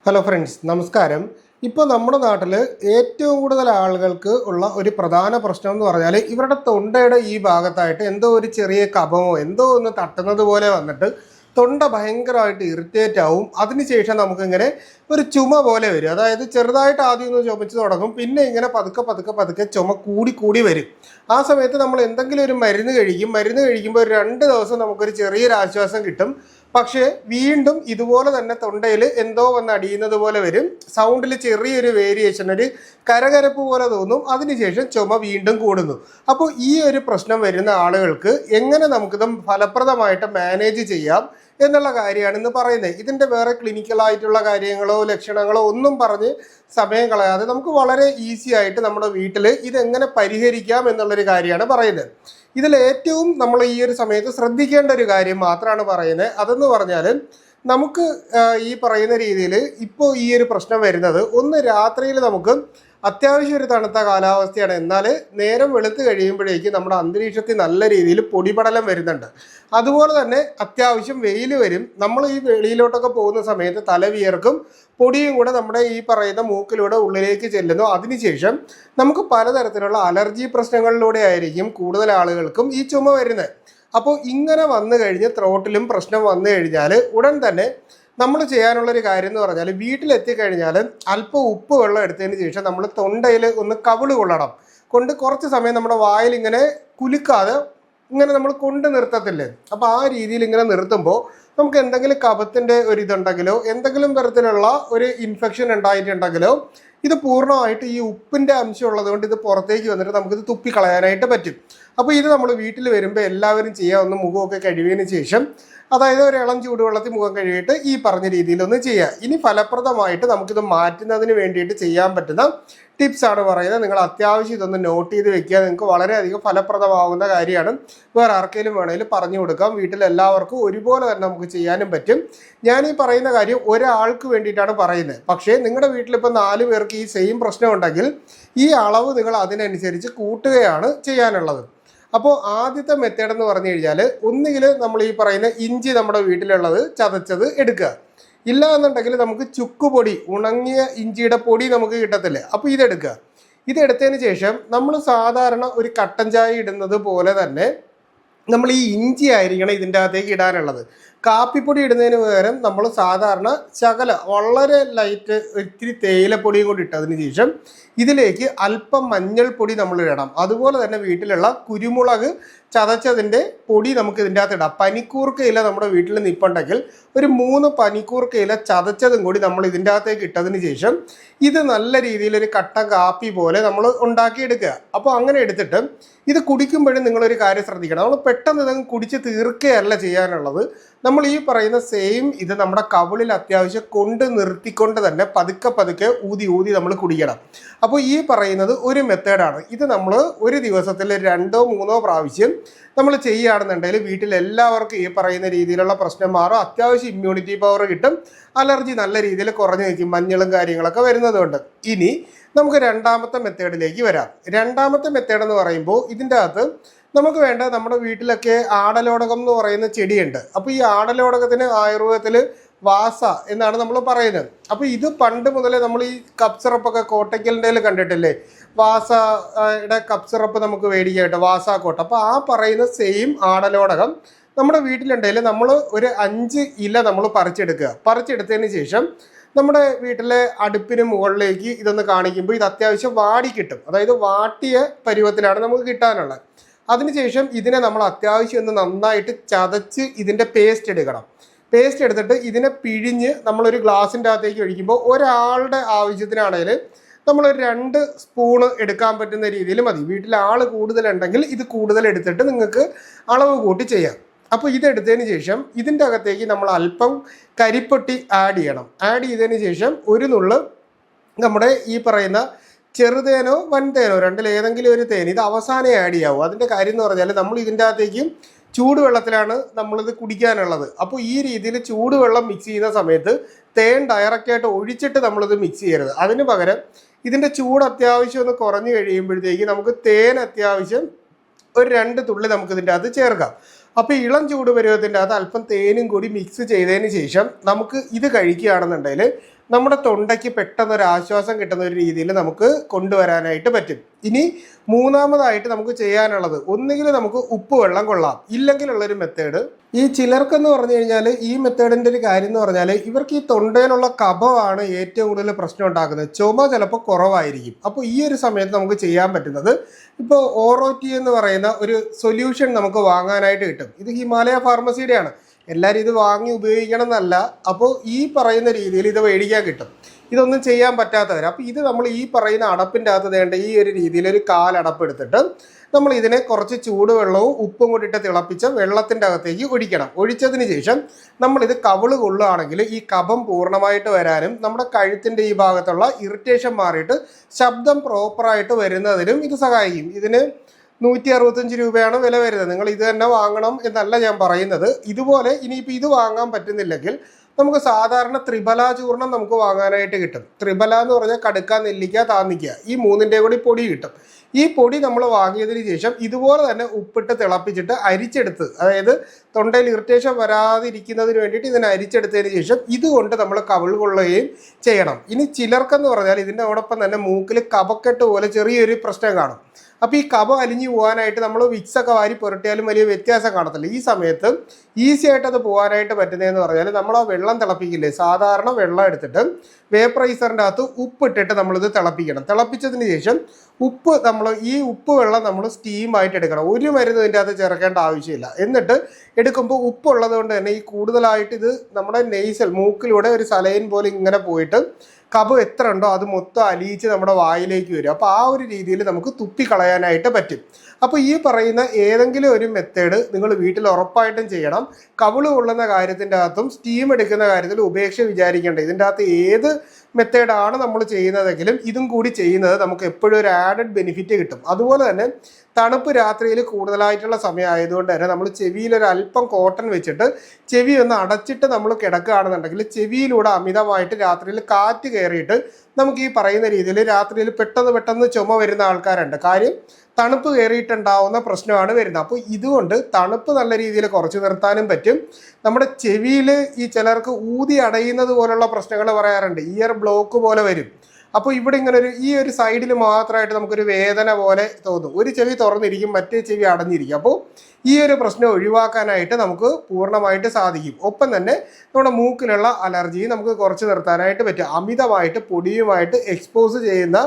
Hello friends, നമസ്കാരം. ഇപ്പോൾ നമ്മുടെ നാട്ടിൽ ഏറ്റവും കൂടുതൽ ആളുകൾക്ക് ഉള്ള ഒരു പ്രധാന പ്രശ്നം എന്ന് പറഞ്ഞാൽ ഇവരുടെ തൊണ്ടയുടെ ഈ ഭാഗത്തായിട്ട് എന്തോ ഒരു ചെറിയ കഫമോ എന്തോ ഒന്ന് തട്ടുന്നത് പോലെ വന്നിട്ട് തൊണ്ട ഭയങ്കരമായിട്ട് ഇറിറ്റേറ്റ് ആവും. അതിനുശേഷം നമുക്കിങ്ങനെ ഒരു ചുമ പോലെ വരും. അതായത് ചെറുതായിട്ട് ആദ്യം ഒന്ന് ചുമച്ച് തുടങ്ങും, പിന്നെ ഇങ്ങനെ പതുക്കെ പതുക്കെ പതുക്കെ ചുമ കൂടി കൂടി വരും. ആ സമയത്ത് നമ്മൾ എന്തെങ്കിലും ഒരു മരുന്ന് കഴിക്കും. മരുന്ന് കഴിക്കുമ്പോൾ ഒരു 2 ദിവസം നമുക്കൊരു ചെറിയൊരു ആശ്വാസം കിട്ടും. പക്ഷേ വീണ്ടും ഇതുപോലെ തന്നെ തൊണ്ടയിൽ എന്തോ വന്ന് അടിയുന്നത് പോലെ വരും. സൗണ്ടിൽ ചെറിയൊരു വേരിയേഷൻ, ഒരു കരകരപ്പ് പോലെ തോന്നും. അതിനുശേഷം ചുമ വീണ്ടും കൂടുന്നു. അപ്പോൾ ഈ ഒരു പ്രശ്നം വരുന്ന ആളുകൾക്ക് എങ്ങനെ നമുക്കിത് ഫലപ്രദമായിട്ട് മാനേജ് ചെയ്യാം എന്നുള്ള കാര്യമാണ് ഇന്ന് പറയുന്നത്. ഇതിൻ്റെ വേറെ ക്ലിനിക്കലായിട്ടുള്ള കാര്യങ്ങളോ ലക്ഷണങ്ങളോ ഒന്നും പറഞ്ഞ് സമയം കളയാതെ നമുക്ക് വളരെ ഈസി ആയിട്ട് നമ്മുടെ വീട്ടിൽ ഇതെങ്ങനെ പരിഹരിക്കാം എന്നുള്ളൊരു കാര്യമാണ് പറയുന്നത്. ഇതിൽ ഏറ്റവും നമ്മൾ ഈ ഒരു സമയത്ത് ശ്രദ്ധിക്കേണ്ട ഒരു കാര്യം മാത്രമാണ് പറയുന്നത്. അതെന്ന് പറഞ്ഞാൽ നമുക്ക് ഈ പറയുന്ന രീതിയിൽ ഇപ്പോൾ ഈ ഒരു പ്രശ്നം വരുന്നത്, ഒന്ന് രാത്രിയിൽ നമുക്ക് അത്യാവശ്യം ഒരു തണുത്ത കാലാവസ്ഥയാണ്. എന്നാൽ നേരം വെളുത്ത് കഴിയുമ്പോഴേക്കും നമ്മുടെ അന്തരീക്ഷത്തിൽ നല്ല രീതിയിൽ പൊടിപടലം വരുന്നുണ്ട്. അതുപോലെ തന്നെ അത്യാവശ്യം വെയിൽ വരും. നമ്മൾ ഈ വെളിയിലോട്ടൊക്കെ പോകുന്ന സമയത്ത് തല വിയർക്കും, പൊടിയും കൂടെ നമ്മുടെ ഈ പറയുന്ന മൂക്കിലൂടെ ഉള്ളിലേക്ക് ചെല്ലുന്നു. അതിനുശേഷം നമുക്ക് പലതരത്തിലുള്ള അലർജി പ്രശ്നങ്ങളിലൂടെ ആയിരിക്കും കൂടുതൽ ആളുകൾക്കും ഈ ചുമ വരുന്നത്. അപ്പോൾ ഇങ്ങനെ വന്നു കഴിഞ്ഞ് ത്രോട്ടിലും പ്രശ്നം വന്നു കഴിഞ്ഞാൽ ഉടൻ തന്നെ നമ്മൾ ചെയ്യാനുള്ളൊരു കാര്യം എന്ന് പറഞ്ഞാൽ, വീട്ടിലെത്തിക്കഴിഞ്ഞാൽ അല്പം ഉപ്പ് വെള്ളം എടുത്തതിന് ശേഷം നമ്മൾ തൊണ്ടയിൽ ഒന്ന് കവിള് കൊള്ളണം. കുറച്ച് സമയം നമ്മുടെ വായിൽ ഇങ്ങനെ കുലുക്കാതെ ഇങ്ങനെ നമ്മൾ കൊണ്ട് നിർത്തത്തില്ലേ, അപ്പോൾ ആ രീതിയിൽ ഇങ്ങനെ നിർത്തുമ്പോൾ നമുക്ക് എന്തെങ്കിലും കഫത്തിൻ്റെ ഒരു ഇതുണ്ടെങ്കിലോ എന്തെങ്കിലും തരത്തിലുള്ള ഒരു ഇൻഫെക്ഷൻ ഉണ്ടായിട്ടുണ്ടെങ്കിലോ ഇത് പൂർണ്ണമായിട്ട് ഈ ഉപ്പിൻ്റെ അംശം ഉള്ളതുകൊണ്ട് ഇത് പുറത്തേക്ക് വന്നിട്ട് നമുക്കിത് തുപ്പിക്കളയാനായിട്ട് പറ്റും. അപ്പോൾ ഇത് നമ്മൾ വീട്ടിൽ വരുമ്പോൾ എല്ലാവരും ചെയ്യാവുന്ന മുഖമൊക്കെ കഴുകിയതിന് ശേഷം, അതായത് ഒരു ഇളം ചൂടുവെള്ളത്തിൽ മുഖം കഴുകിയിട്ട് ഈ പറഞ്ഞ രീതിയിലൊന്ന് ചെയ്യുക. ഇനി ഫലപ്രദമായിട്ട് നമുക്കിത് മാറ്റുന്നതിന് വേണ്ടിയിട്ട് ചെയ്യാൻ പറ്റുന്ന ടിപ്സാണ് പറയുന്നത്. നിങ്ങൾ അത്യാവശ്യം ഇതൊന്ന് നോട്ട് ചെയ്ത് വെക്കുക. നിങ്ങൾക്ക് വളരെയധികം ഫലപ്രദമാകുന്ന കാര്യമാണ്. വേറെ ആർക്കെങ്കിലും വേണമെങ്കിൽ പറഞ്ഞു കൊടുക്കാം. വീട്ടിലെല്ലാവർക്കും ഒരുപോലെ തന്നെ നമുക്ക് ചെയ്യാനും പറ്റും. ഞാൻ ഈ പറയുന്ന കാര്യം ഒരാൾക്ക് വേണ്ടിയിട്ടാണ് പറയുന്നത്. പക്ഷേ നിങ്ങളുടെ വീട്ടിലിപ്പോൾ 4 പേർക്ക് ഈ സെയിം പ്രശ്നം ഉണ്ടെങ്കിൽ ഈ അളവ് നിങ്ങൾ അതിനനുസരിച്ച് കൂട്ടുകയാണ് ചെയ്യാനുള്ളത്. അപ്പോൾ ആദ്യത്തെ മെത്തേഡ് എന്ന് പറഞ്ഞു കഴിഞ്ഞാൽ, ഒന്നുകിൽ നമ്മൾ ഈ പറയുന്ന ഇഞ്ചി നമ്മുടെ വീട്ടിലുള്ളത് ചതച്ചത് എടുക്കുക. ഇല്ല എന്നുണ്ടെങ്കിൽ നമുക്ക് ചുക്കുപൊടി, ഉണങ്ങിയ ഇഞ്ചിയുടെ പൊടി നമുക്ക് കിട്ടത്തില്ലേ, അപ്പോൾ ഇതെടുക്കുക. ഇതെടുത്തതിന് ശേഷം നമ്മൾ സാധാരണ ഒരു കട്ടൻ ചായ ഇടുന്നത് പോലെ തന്നെ നമ്മൾ ഈ ഇഞ്ചി ആയിരിക്കണം ഇതിൻ്റെ അകത്തേക്ക് ഇടാനുള്ളത്. കാപ്പിപ്പൊടി ഇടുന്നതിന് പകരം നമ്മൾ സാധാരണ വളരെ ലൈറ്റ് ഇത്തിരി തേയിലപ്പൊടിയും കൂടി ഇട്ടതിന് ശേഷം ഇതിലേക്ക് അല്പം മഞ്ഞൾപ്പൊടി നമ്മൾ ഇടണം. അതുപോലെ തന്നെ വീട്ടിലുള്ള കുരുമുളക് ചതച്ചതിൻ്റെ പൊടി നമുക്ക് ഇതിൻ്റെ അകത്ത് ഇടാം. പനിക്കൂർക്ക ഇല നമ്മുടെ വീട്ടിൽ നിൽപ്പുണ്ടെങ്കിൽ ഒരു 3 പനിക്കൂർക്ക ഇല ചതച്ചതും കൂടി നമ്മൾ ഇതിൻ്റെ അകത്തേക്ക് ഇട്ടതിന് ശേഷം ഇത് നല്ല രീതിയിലൊരു കട്ട കാപ്പി പോലെ നമ്മൾ ഉണ്ടാക്കിയെടുക്കുക. അപ്പോൾ അങ്ങനെ എടുത്തിട്ട് ഇത് കുടിക്കുമ്പോഴും നിങ്ങളൊരു കാര്യം ശ്രദ്ധിക്കണം. നമ്മൾ പെട്ടെന്ന് ഇതങ്ങ് കുടിച്ച് തീർക്കുകയല്ല ചെയ്യാനുള്ളത്. നമ്മൾ ഈ പറയുന്ന സെയിം ഇത് നമ്മുടെ കവിളിൽ അത്യാവശ്യം കൊണ്ട് നിർത്തിക്കൊണ്ട് തന്നെ പതുക്കെ പതുക്കെ ഊതി ഊതി നമ്മൾ കുടിക്കണം. അപ്പോൾ ഈ പറയുന്നത് ഒരു മെത്തേഡാണ്. ഇത് നമ്മൾ ഒരു ദിവസത്തിൽ 2 or 3 പ്രാവശ്യം നമ്മൾ ചെയ്യുകയാണെന്നുണ്ടെങ്കിൽ വീട്ടിലെല്ലാവർക്കും ഈ പറയുന്ന രീതിയിലുള്ള പ്രശ്നം മാറും. അത്യാവശ്യം ഇമ്മ്യൂണിറ്റി പവർ കിട്ടും. അലർജി നല്ല രീതിയിൽ കുറഞ്ഞു നിൽക്കും, മഞ്ഞളും കാര്യങ്ങളൊക്കെ വരുന്നതുകൊണ്ട്. ഇനി നമുക്ക് രണ്ടാമത്തെ മെത്തേഡിലേക്ക് വരാം. രണ്ടാമത്തെ മെത്തേഡ് എന്ന് പറയുമ്പോൾ ഇതിൻ്റെ അകത്ത് നമുക്ക് വേണ്ട, നമ്മുടെ വീട്ടിലൊക്കെ ആടലോടകം എന്ന് പറയുന്ന ചെടിയുണ്ട്. അപ്പോൾ ഈ ആടലോടകത്തിന് ആയുർവേദത്തിൽ വാസ എന്നാണ് നമ്മൾ പറയുന്നത്. അപ്പോൾ ഇത് പണ്ട് മുതലേ നമ്മൾ ഈ കപ്പ് സിറപ്പൊക്കെ കോട്ടയ്ക്കലിൻ്റെ കണ്ടിട്ടില്ലേ, വാസയുടെ കപ്പ് സിറപ്പ് നമുക്ക് മേടിക്കായിട്ട് വാസാക്കോട്ട. അപ്പോൾ ആ പറയുന്ന സെയിം ആടലോടകം നമ്മുടെ വീട്ടിലുണ്ടെങ്കിൽ നമ്മൾ ഒരു 5 ഇല നമ്മൾ പറിച്ചെടുത്തതിന് ശേഷം നമ്മുടെ വീട്ടിലെ അടുപ്പിന് മുകളിലേക്ക് ഇതൊന്ന് കാണിക്കുമ്പോൾ ഇത് അത്യാവശ്യം വാടി കിട്ടും. അതായത് വാട്ടിയ പരുവത്തിലാണ് നമുക്ക് കിട്ടാനുള്ളത്. അതിനുശേഷം ഇതിനെ നമ്മൾ അത്യാവശ്യം ഒന്ന് നന്നായിട്ട് ചതച്ച് ഇതിൻ്റെ പേസ്റ്റ് എടുക്കണം. പേസ്റ്റ് എടുത്തിട്ട് ഇതിനെ പിഴിഞ്ഞ് നമ്മളൊരു ഗ്ലാസിൻ്റെ അകത്തേക്ക് ഒഴിക്കുമ്പോൾ ഒരാളുടെ ആവശ്യത്തിനാണെങ്കിൽ നമ്മളൊരു 2 സ്പൂണ് എടുക്കാൻ പറ്റുന്ന രീതിയിൽ മതി. വീട്ടിൽ ആൾ കൂടുതലുണ്ടെങ്കിൽ ഇത് കൂടുതൽ എടുത്തിട്ട് നിങ്ങൾക്ക് അളവ് കൂട്ടി ചെയ്യാം. അപ്പോൾ ഇതെടുത്തതിന് ശേഷം ഇതിൻ്റെ അകത്തേക്ക് നമ്മൾ അല്പം കരിപ്പൊട്ടി ആഡ് ചെയ്യണം. ആഡ് ചെയ്തതിന് ശേഷം ഒരു നുള്ള് നമ്മുടെ ഈ പറയുന്ന ചെറുതേനോ വൻതേനോ രണ്ടിലേതെങ്കിലും ഒരു തേൻ ഇത് അവസാനം ആഡ് ചെയ്യാവും. അതിൻ്റെ കാര്യം എന്ന് പറഞ്ഞാൽ നമ്മൾ ഇതിൻ്റെ അകത്തേക്ക് ചൂടുവെള്ളത്തിലാണ് നമ്മളിത് കുടിക്കാനുള്ളത്. അപ്പോൾ ഈ രീതിയിൽ ചൂടുവെള്ളം മിക്സ് ചെയ്യുന്ന സമയത്ത് തേൻ ഡയറക്റ്റായിട്ട് ഒഴിച്ചിട്ട് നമ്മളിത് മിക്സ് ചെയ്യരുത്. അതിന് പകരം ഇതിൻ്റെ ചൂട് അത്യാവശ്യം ഒന്ന് കുറഞ്ഞു കഴിയുമ്പോഴത്തേക്ക് നമുക്ക് തേൻ അത്യാവശ്യം ഒരു 2 തുള്ളി നമുക്ക് ഇതിൻ്റെ അകത്ത് ചേർക്കാം. അപ്പോൾ ഇളം ചൂട് പരുവത്തിൻ്റെ അകത്ത് അല്പം തേനും കൂടി മിക്സ് ചെയ്തതിന് ശേഷം നമുക്ക് ഇത് കഴിക്കുകയാണെന്നുണ്ടെങ്കിൽ നമ്മുടെ തൊണ്ടയ്ക്ക് പെട്ടെന്നൊരു ആശ്വാസം കിട്ടുന്ന ഒരു രീതിയിൽ നമുക്ക് കൊണ്ടുവരാനായിട്ട് പറ്റും. ഇനി മൂന്നാമതായിട്ട് നമുക്ക് ചെയ്യാനുള്ളത്, ഒന്നുകിൽ നമുക്ക് ഉപ്പ് വെള്ളം കൊള്ളാം, ഇല്ലെങ്കിലുള്ളൊരു മെത്തേഡ്, ഈ ചിലർക്കെന്ന് പറഞ്ഞു കഴിഞ്ഞാൽ ഈ മെത്തേഡിൻ്റെ ഒരു കാര്യം എന്ന് പറഞ്ഞാൽ ഇവർക്ക് ഈ തൊണ്ടയിലുള്ള കഫമാണ് ഏറ്റവും കൂടുതൽ പ്രശ്നം ഉണ്ടാക്കുന്നത്. ചുമ ചിലപ്പോൾ കുറവായിരിക്കും. അപ്പോൾ ഈ ഒരു സമയത്ത് നമുക്ക് ചെയ്യാൻ പറ്റുന്നത്, ഇപ്പോൾ ഓറോറ്റി എന്ന് പറയുന്ന ഒരു സൊല്യൂഷൻ നമുക്ക് വാങ്ങാനായിട്ട് കിട്ടും. ഇത് ഹിമാലയ ഫാർമസിയുടെയാണ്. എല്ലാവരും ഇത് വാങ്ങി ഉപയോഗിക്കണം എന്നല്ല. അപ്പോൾ ഈ പറയുന്ന രീതിയിൽ ഇത് മേടിക്കാൻ കിട്ടും. ഇതൊന്നും ചെയ്യാൻ പറ്റാത്തവർ, അപ്പോൾ ഇത് നമ്മൾ ഈ പറയുന്ന അടപ്പിൻ്റെ അകത്ത് വേണ്ട ഈ ഒരു രീതിയിൽ ഒരു കാലടപ്പ് എടുത്തിട്ട് നമ്മൾ ഇതിനെ കുറച്ച് ചൂടുവെള്ളവും ഉപ്പും കൂടിയിട്ട് തിളപ്പിച്ച വെള്ളത്തിൻ്റെ അകത്തേക്ക് ഒഴിക്കണം. ഒഴിച്ചതിന് ശേഷം നമ്മളിത് കവിള് കൊള്ളുകയാണെങ്കിൽ ഈ കഫം പൂർണ്ണമായിട്ട് വരാനും നമ്മുടെ കഴുത്തിൻ്റെ ഈ ഭാഗത്തുള്ള ഇറിറ്റേഷൻ മാറിയിട്ട് ശബ്ദം പ്രോപ്പറായിട്ട് വരുന്നതിനും ഇത് സഹായിക്കും. ഇതിന് 165 രൂപയാണ് വില വരുന്നത്. നിങ്ങൾ ഇത് തന്നെ വാങ്ങണം എന്നല്ല ഞാൻ പറയുന്നത്. ഇതുപോലെ ഇനിയിപ്പോൾ ഇത് വാങ്ങാൻ പറ്റുന്നില്ലെങ്കിൽ നമുക്ക് സാധാരണ ത്രിഫല ചൂർണം നമുക്ക് വാങ്ങാനായിട്ട് കിട്ടും. ത്രിഫല എന്ന് പറഞ്ഞാൽ കടുക്ക, നെല്ലിക്ക, താന്നിക്ക, ഈ മൂന്നിൻ്റെ കൂടി പൊടി കിട്ടും. ഈ പൊടി നമ്മൾ വാങ്ങിയതിന് ശേഷം ഇതുപോലെ തന്നെ ഉപ്പിട്ട് തിളപ്പിച്ചിട്ട് അരിച്ചെടുത്ത്, അതായത് തൊണ്ടയിൽ ഇറിറ്റേഷൻ വരാതിരിക്കുന്നതിന് വേണ്ടിയിട്ട് ഇതിനെ അരിച്ചെടുത്തതിന് ശേഷം ഇതുകൊണ്ട് നമ്മൾ കവിൾ കൊള്ളുകയും ചെയ്യണം. ഇനി ചിലർക്കെന്ന് പറഞ്ഞാൽ ഇതിൻ്റെ അതോടൊപ്പം തന്നെ മൂക്കിൽ കഫക്കെട്ട് പോലെ ചെറിയൊരു പ്രശ്നം കാണും. അപ്പോൾ ഈ കഫം അലിഞ്ഞു പോകാനായിട്ട് നമ്മൾ വിക്സൊക്കെ വാരി പുരട്ടിയാലും വലിയ വ്യത്യാസം കാണത്തില്ല. ഈ സമയത്ത് ഈസി ആയിട്ട് അത് പോകാനായിട്ട് പറ്റുന്നതെന്ന് പറഞ്ഞാൽ നമ്മൾ ആ വെള്ളം തിളപ്പിക്കില്ലേ, സാധാരണ വെള്ളം എടുത്തിട്ട് വേപ്പറൈസറിൻ്റെ അകത്ത് ഉപ്പിട്ടിട്ട് നമ്മളിത് തിളപ്പിക്കണം. തിളപ്പിച്ചതിന് ശേഷം ഈ ഉപ്പ് വെള്ളം നമ്മൾ സ്റ്റീമായിട്ട് എടുക്കണം. ഒരു മരുന്ന് ഇതിൻ്റെ അകത്ത് ചേർക്കേണ്ട ആവശ്യമില്ല. എന്നിട്ട് എടുക്കുമ്പോൾ ഉപ്പുള്ളത് കൊണ്ട് തന്നെ ഈ കൂടുതലായിട്ട് ഇത് നമ്മുടെ നെയ്സൽ മൂക്കിലൂടെ ഒരു സലൈൻ പോലെ ഇങ്ങനെ പോയിട്ട് കഫം എത്ര ഉണ്ടോ അത് മൊത്തം അലിയിച്ച് നമ്മുടെ വായിലേക്ക് വരും. അപ്പോൾ ആ ഒരു രീതിയിൽ നമുക്ക് തുപ്പിക്കളയാനായിട്ട് പറ്റും. അപ്പോൾ ഈ പറയുന്ന ഏതെങ്കിലും ഒരു മെത്തേഡ് നിങ്ങൾ വീട്ടിൽ ഉറപ്പായിട്ടും ചെയ്യണം. കവിള് കൊള്ളുന്ന കാര്യത്തിൻ്റെ അകത്തും സ്റ്റീം എടുക്കുന്ന കാര്യത്തിൽ ഉപേക്ഷ വിചാരിക്കേണ്ട. ഇതിൻ്റെ അകത്ത് ഏത് മെത്തേഡാണ് നമ്മൾ ചെയ്യുന്നതെങ്കിലും ഇതും കൂടി ചെയ്യുന്നത് നമുക്ക് എപ്പോഴും ഒരു ആഡഡ് ബെനിഫിറ്റ് കിട്ടും. അതുപോലെ തന്നെ തണുപ്പ് രാത്രിയിൽ കൂടുതലായിട്ടുള്ള സമയമായതുകൊണ്ട് തന്നെ നമ്മൾ ചെവിയിൽ ഒരു അല്പം കോട്ടൺ വെച്ചിട്ട് ചെവി ഒന്ന് അടച്ചിട്ട് നമ്മൾ കിടക്കുകയാണെന്നുണ്ടെങ്കിൽ ചെവിയിലൂടെ അമിതമായിട്ട് രാത്രിയിൽ കാറ്റ് കയറിയിട്ട് നമുക്ക് ഈ പറയുന്ന രീതിയിൽ രാത്രിയിൽ പെട്ടെന്ന് ചുമ വരുന്ന ആൾക്കാരുണ്ട്. കാര്യം തണുപ്പ് കയറിയിട്ടുണ്ടാവുന്ന പ്രശ്നമാണ് വരുന്നത്. അപ്പോൾ ഇതുകൊണ്ട് തണുപ്പ് നല്ല രീതിയിൽ കുറച്ച് നിർത്താനും പറ്റും. നമ്മുടെ ചെവിയിൽ ഈ ചിലർക്ക് ഊതി അടയുന്നത് പോലുള്ള പ്രശ്നങ്ങൾ പറയാറുണ്ട്. ഇയർ ബ്ലോക്ക് പോലെ വരും. അപ്പോൾ ഇവിടെ ഇങ്ങനെ ഈ ഒരു സൈഡിൽ മാത്രമായിട്ട് നമുക്കൊരു വേദന പോലെ തോന്നും. ഒരു ചെവി തുറന്നിരിക്കും, മറ്റേ ചെവി അടഞ്ഞിരിക്കും. അപ്പോൾ ഈ ഒരു പ്രശ്നം ഒഴിവാക്കാനായിട്ട് നമുക്ക് പൂർണ്ണമായിട്ട് സാധിക്കും. ഒപ്പം തന്നെ നമ്മുടെ മൂക്കിലുള്ള അലർജി നമുക്ക് കുറച്ച് നിർത്താനായിട്ട് പറ്റും. അമിതമായിട്ട് പൊടിയുമായിട്ട് എക്സ്പോസ് ചെയ്യുന്ന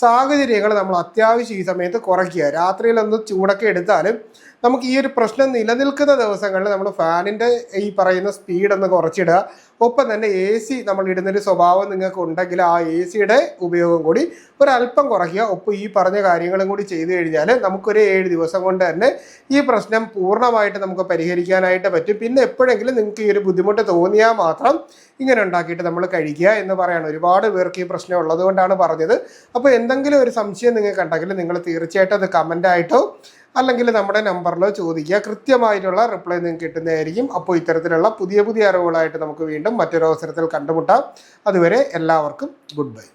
സാഹചര്യങ്ങൾ നമ്മൾ അത്യാവശ്യം ഈ സമയത്ത് കുറയ്ക്കുക. രാത്രിയിലൊന്ന് ചൂടൊക്കെ എടുത്താലും നമുക്ക് ഈ ഒരു പ്രശ്നം നിലനിൽക്കുന്ന ദിവസങ്ങളിൽ നമ്മൾ ഫാനിൻ്റെ ഈ പറയുന്ന സ്പീഡ് ഒന്ന് കുറച്ചിടുക. ഒപ്പം തന്നെ AC നമ്മൾ ഇടുന്നൊരു സ്വഭാവം നിങ്ങൾക്ക് ഉണ്ടെങ്കിൽ ആ AC-യുടെ ഉപയോഗം കൂടി ഒരല്പം കുറയ്ക്കുക. ഒപ്പം ഈ പറഞ്ഞ കാര്യങ്ങളും കൂടി ചെയ്തു കഴിഞ്ഞാൽ നമുക്കൊരു 7 ദിവസം കൊണ്ട് തന്നെ ഈ പ്രശ്നം പൂർണ്ണമായിട്ട് നമുക്ക് പരിഹരിക്കാനായിട്ട് പറ്റും. പിന്നെ എപ്പോഴെങ്കിലും നിങ്ങൾക്ക് ഈ ഒരു ബുദ്ധിമുട്ട് തോന്നിയാൽ മാത്രം ഇങ്ങനെ ഉണ്ടാക്കിയിട്ട് നമ്മൾ കഴിക്കുക എന്ന് പറയണം. ഒരുപാട് പേർക്ക് ഈ പ്രശ്നം ഉള്ളത് കൊണ്ടാണ് പറഞ്ഞത്. അപ്പോൾ എന്തെങ്കിലും ഒരു സംശയം നിങ്ങൾക്ക് ഉണ്ടെങ്കിൽ നിങ്ങൾ തീർച്ചയായിട്ടും അത് കമൻ്റായിട്ടോ അല്ലെങ്കിൽ നമ്മുടെ നമ്പറിലോ ചോദിക്കുക. കൃത്യമായിട്ടുള്ള റിപ്ലൈ നിങ്ങൾക്ക് കിട്ടുന്നതായിരിക്കും. അപ്പോൾ ഇത്തരത്തിലുള്ള പുതിയ അറിവുകളായിട്ട് നമുക്ക് വീണ്ടും മറ്റൊരു അവസരത്തിൽ കണ്ടുമുട്ടാം. അതുവരെ എല്ലാവർക്കും ഗുഡ് ബൈ.